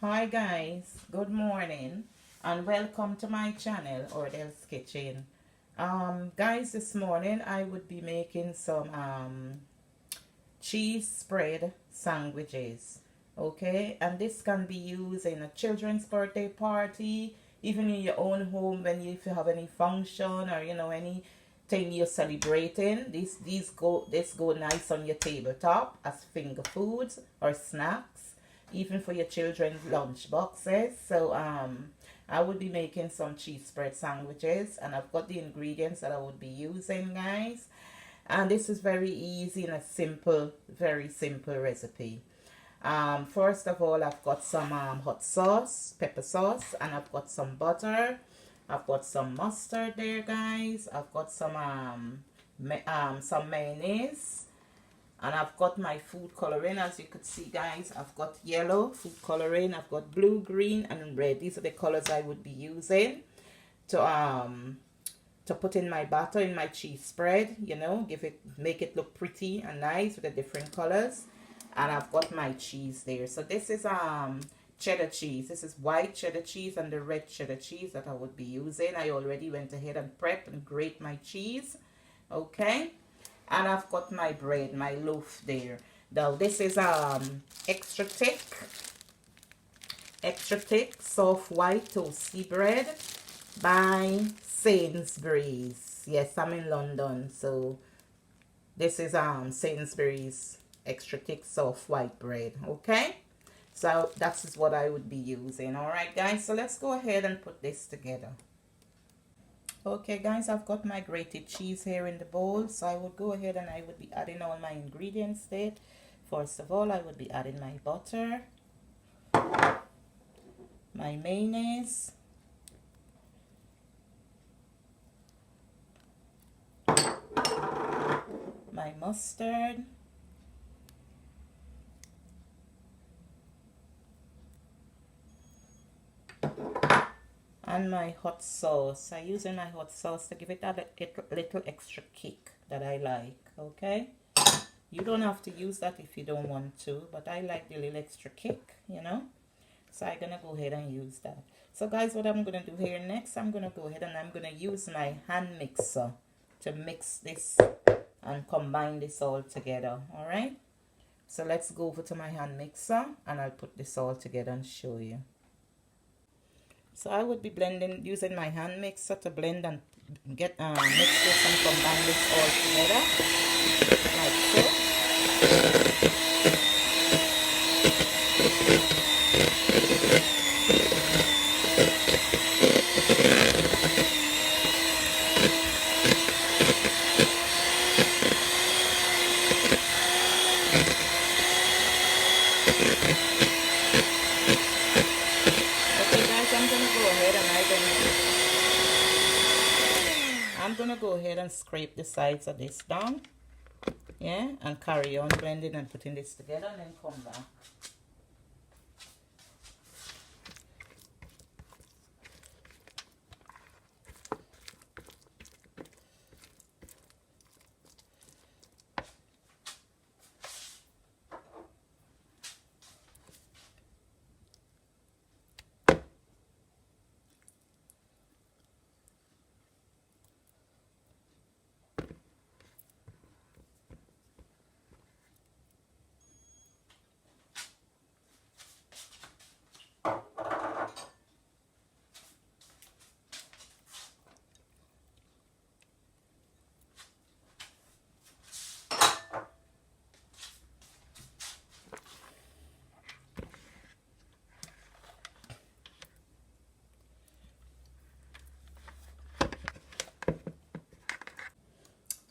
Hi guys, good morning and welcome to my channel Ordel's Kitchen. Guys, this morning I would be making some cheese spread sandwiches. Okay, and this can be used in a children's birthday party, even in your own home when if you have any function or anything you're celebrating. This go nice on your tabletop as finger foods or snacks, even for your children's lunch boxes. So I would be making some cheese spread sandwiches, and I've got the ingredients that I would be using, guys. And this is very easy and a simple, very simple recipe. First of all, I've got some hot sauce, pepper sauce, and I've got some butter. I've got some mustard there, guys. I've got some mayonnaise, and I've got my food coloring. As you could see, guys, I've got yellow food coloring, I've got blue, green, and red. These are the colors I would be using to put in my batter, in my cheese spread, make it look pretty and nice with the different colors. And I've got my cheese there. So this is cheddar cheese. This is white cheddar cheese and the red cheddar cheese that I would be using. I already went ahead and prepped and grate my cheese. Okay. And I've got my bread, my loaf there. Now this is extra thick soft white toasty bread by Sainsbury's. Yes, I'm in London, so this is Sainsbury's extra thick soft white bread. Okay, so that is what I would be using. All right, guys, so let's go ahead and put this together. Okay, guys, I've got my grated cheese here in the bowl, so I would go ahead and I would be adding all my ingredients there. First of all, I would be adding my butter, my mayonnaise, my mustard, and my hot sauce. I'm using my hot sauce to give it a little extra kick that I like. Okay, you don't have to use that if you don't want to, but I like the little extra kick, so I'm gonna go ahead and use that. So guys, what I'm gonna do here next, I'm gonna go ahead and I'm gonna use my hand mixer to mix this and combine this all together. All right, so let's go over to my hand mixer and I'll put this all together and show you. So I would be using my hand mixer to blend and get mix this and combine this all together like so. I'm gonna go ahead and scrape the sides of this down, yeah, and carry on blending and putting this together and then come back.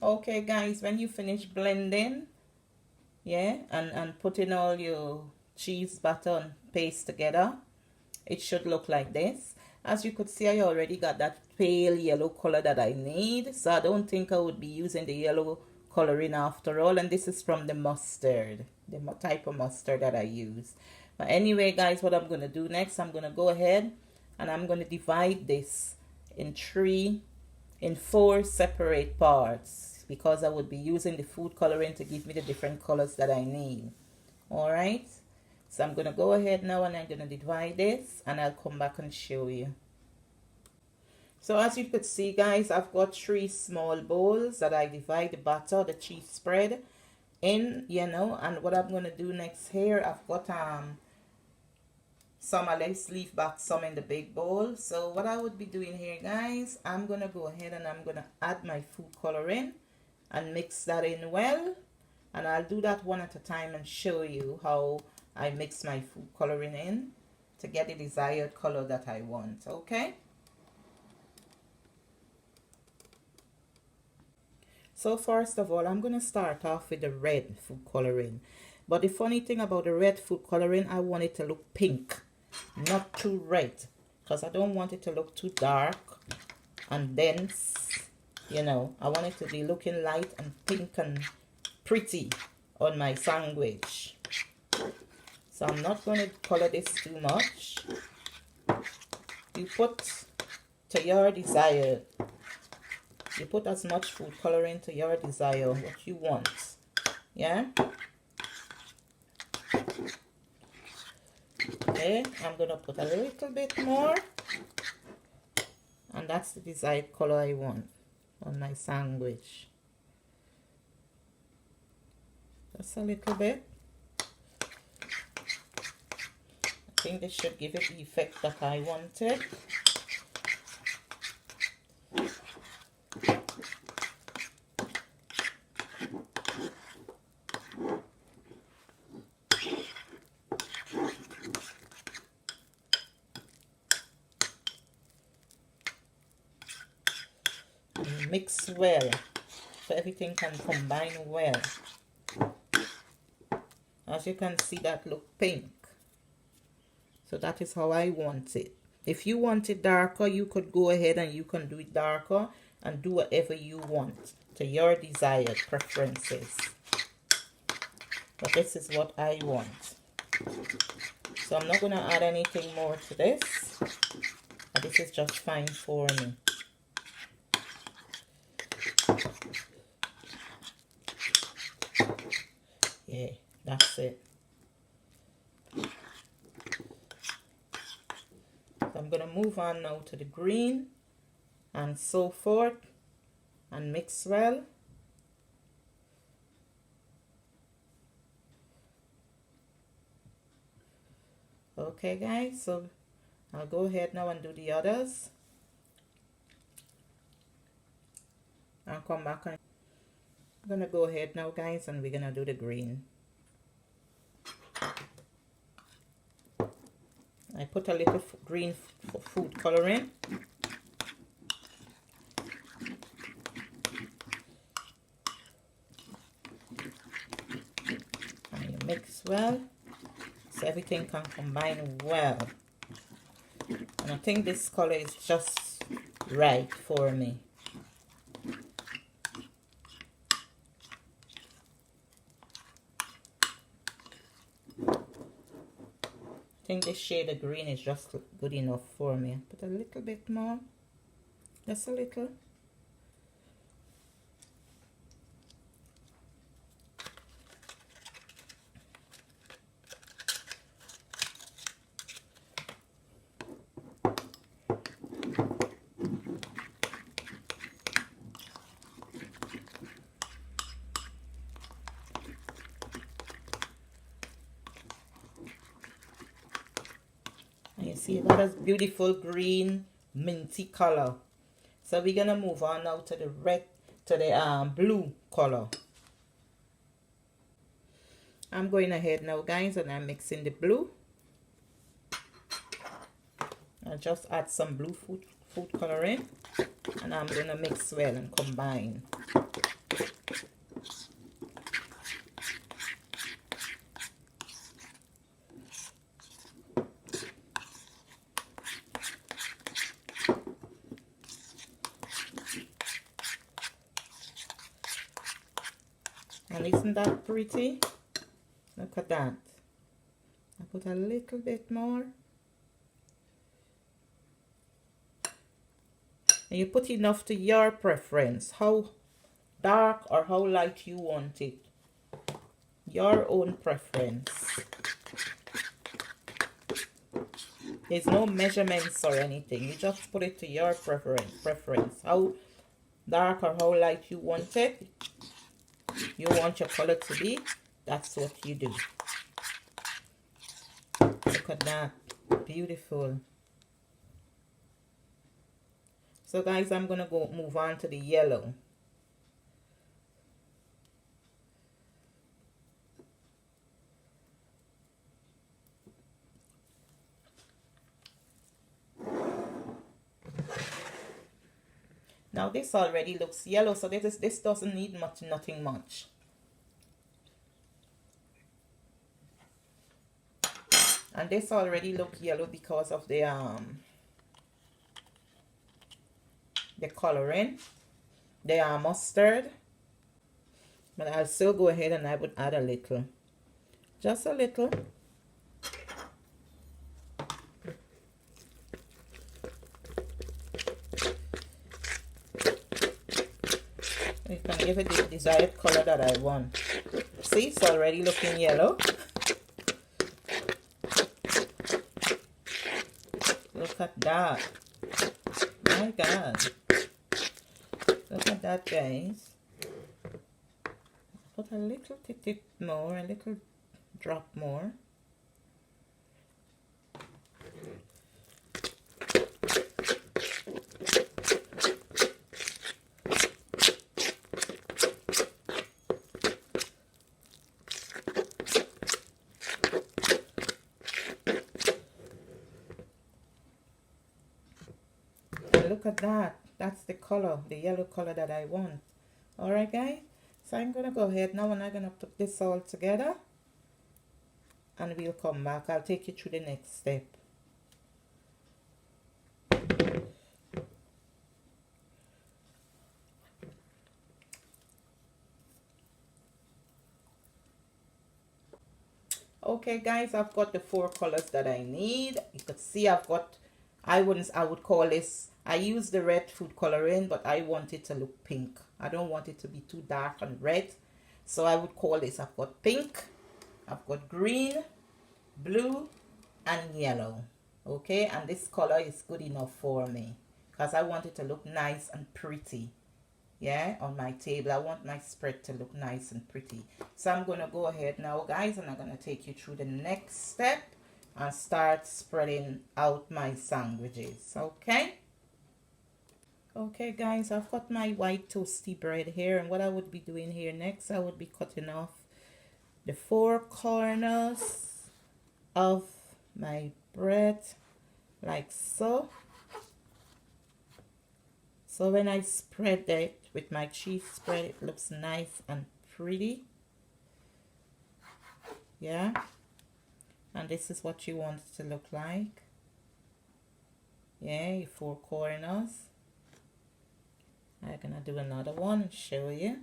Okay, guys, when you finish blending, yeah, and putting all your cheese batter and paste together, it should look like this. As you could see, I already got that pale yellow color that I need, so I don't think I would be using the yellow coloring after all. And this is from the mustard, the type of mustard that I use. But anyway, guys, what I'm going to do next, I'm going to go ahead and I'm going to divide this in four separate parts, because I would be using the food coloring to give me the different colors that I need. All right, So I'm going to go ahead now and I'm going to divide this and I'll come back and show you. So as you could see, guys, I've got 3 small bowls that I divide the batter, the cheese spread in, you know. And what I'm going to do next here, I've got some let's leave back some in the big bowl. So what I would be doing here, guys, I'm going to go ahead and I'm going to add my food coloring and mix that in well. And I'll do that one at a time and show you how I mix my food coloring in to get the desired color that I want, okay? So first of all, I'm going to start off with the red food coloring. But the funny thing about the red food coloring, I want it to look pink, not too red. Because I don't want it to look too dark and dense, you know. I want it to be looking light and pink and pretty on my sandwich. So I'm not going to color this too much. You put to your desire. You put as much food coloring to your desire, what you want. Yeah? Okay, I'm going to put a little bit more. And that's the desired color I want on my sandwich. Just a little bit. I think this should give it the effect that I wanted. Mix well so everything can combine well. As you can see, that look pink. So that is how I want it. If you want it darker, you could go ahead and you can do it darker and do whatever you want to your desired preferences. But this is what I want. So I'm not going to add anything more to this. And this is just fine for me. Yeah, that's it. So I'm going to move on now to the green and so forth and mix well. Okay, guys, so I'll go ahead now and do the others. I'll come back and I'm going to go ahead now, guys, and we're going to do the green. I put a little green food coloring. And you mix well so everything can combine well. And I think this color is just right for me. I think this shade of green is just good enough for me. Put a little bit more. Just a little. You see that is beautiful green minty color. So we're gonna move on now to the red, to the blue color. I'm going ahead now, guys, and I'm mixing the blue. I'll just add some blue food coloring, and I'm gonna mix well and combine. And isn't that pretty? Look at that. I put a little bit more. And you put enough to your preference. How dark or how light you want it. Your own preference. There's no measurements or anything. You just put it to your preference. How dark or how light you want it, you want your color to be, that's what you do. Look at that. Beautiful. So guys, I'm gonna go move on to the yellow. Now this already looks yellow, so this doesn't need nothing much. And this already look yellow because of the coloring, the mustard. But I'll still go ahead and I would add a little, just a little. You can give it the desired color that I want. See, it's already looking yellow. Look at that. My God. Look at that, guys. Put a little tip more, a little drop more. Look at that. That's the color, the yellow color that I want. Alright guys, so I'm gonna go ahead now and I'm gonna put this all together and we'll come back. I'll take you through the next step. Okay guys, I've got the 4 colors that I need. You can see I've got, I would call this, I use the red food coloring, but I want it to look pink. I don't want it to be too dark and red. So I would call this, I've got pink, I've got green, blue, and yellow. Okay, and this color is good enough for me because I want it to look nice and pretty. Yeah, on my table. I want my spread to look nice and pretty. So I'm going to go ahead now, guys, and I'm going to take you through the next step and start spreading out my sandwiches. Okay? Okay, guys, I've got my white toasty bread here, and what I would be doing here next, I would be cutting off the 4 corners of my bread like so. So when I spread it with my cheese spread, it looks nice and pretty. Yeah. And this is what you want it to look like. Yeah, your 4 corners. I'm gonna do another one and show you.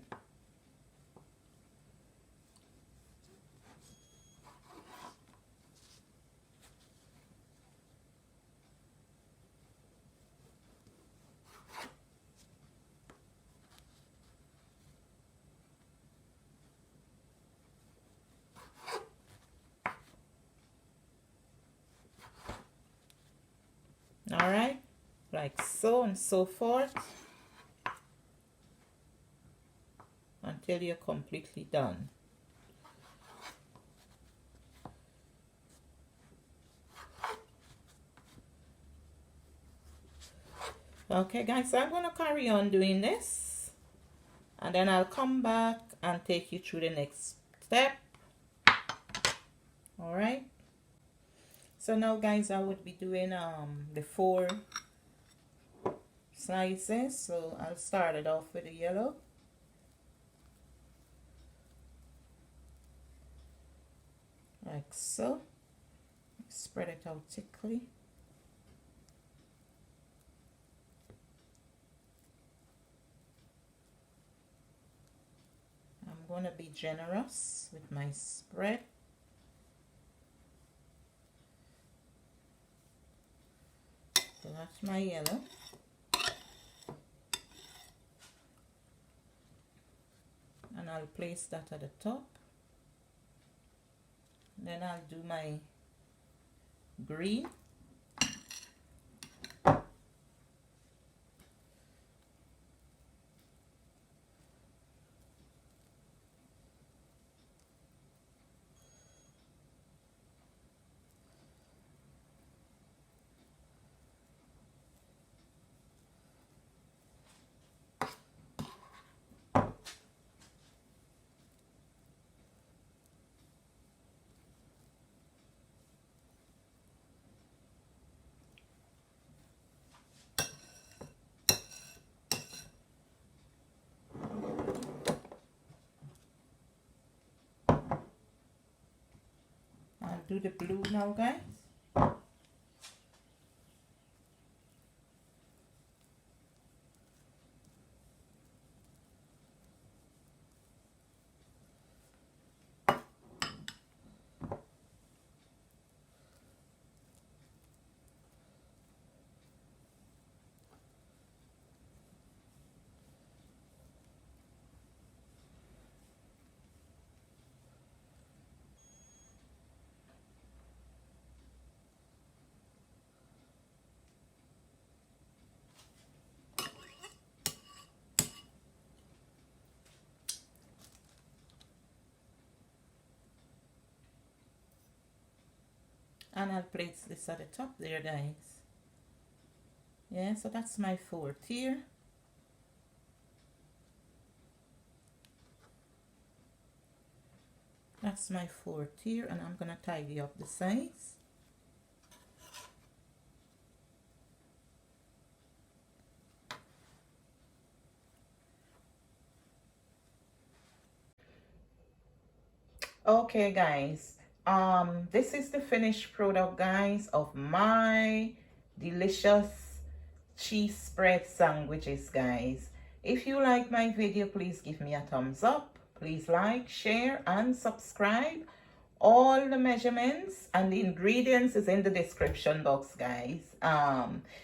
Alright, like so and so forth until you're completely done. Okay guys, so I'm going to carry on doing this and then I'll come back and take you through the next step. Alright, so now guys, I would be doing the 4 slices. So I'll start it off with the yellow. Like so. Spread it out thickly. I'm going to be generous with my spread. So that's my yellow. And I'll place that at the top. Then I'll do my green. do the blue now, guys. And I'll place this at the top there, guys. Yeah, so that's my 4th tier. That's my 4th tier, and I'm gonna tidy up the sides. Okay, guys, this is the finished product, guys, of my delicious cheese spread sandwiches, guys. If you like my video, please give me a thumbs up. Please like, share, and subscribe. All the measurements and the ingredients is in the description box, guys.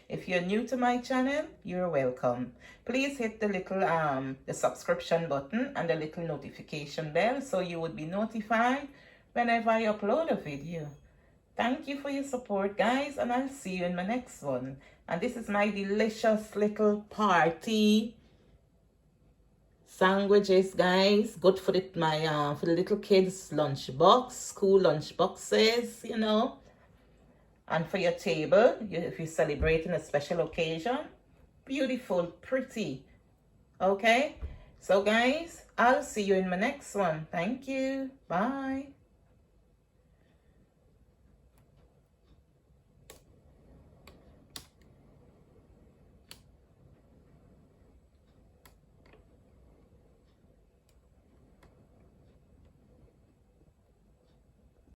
If you're new to my channel, you're welcome. Please hit the little the subscription button and the little notification bell so you would be notified whenever I upload a video. Thank you for your support, guys, and I'll see you in my next one. And this is my delicious little party sandwiches, guys. Good for for the little kids' lunch box, school lunch boxes, you know, and for your table if you're celebrating a special occasion. Beautiful, pretty. Okay, so guys, I'll see you in my next one. Thank you. Bye.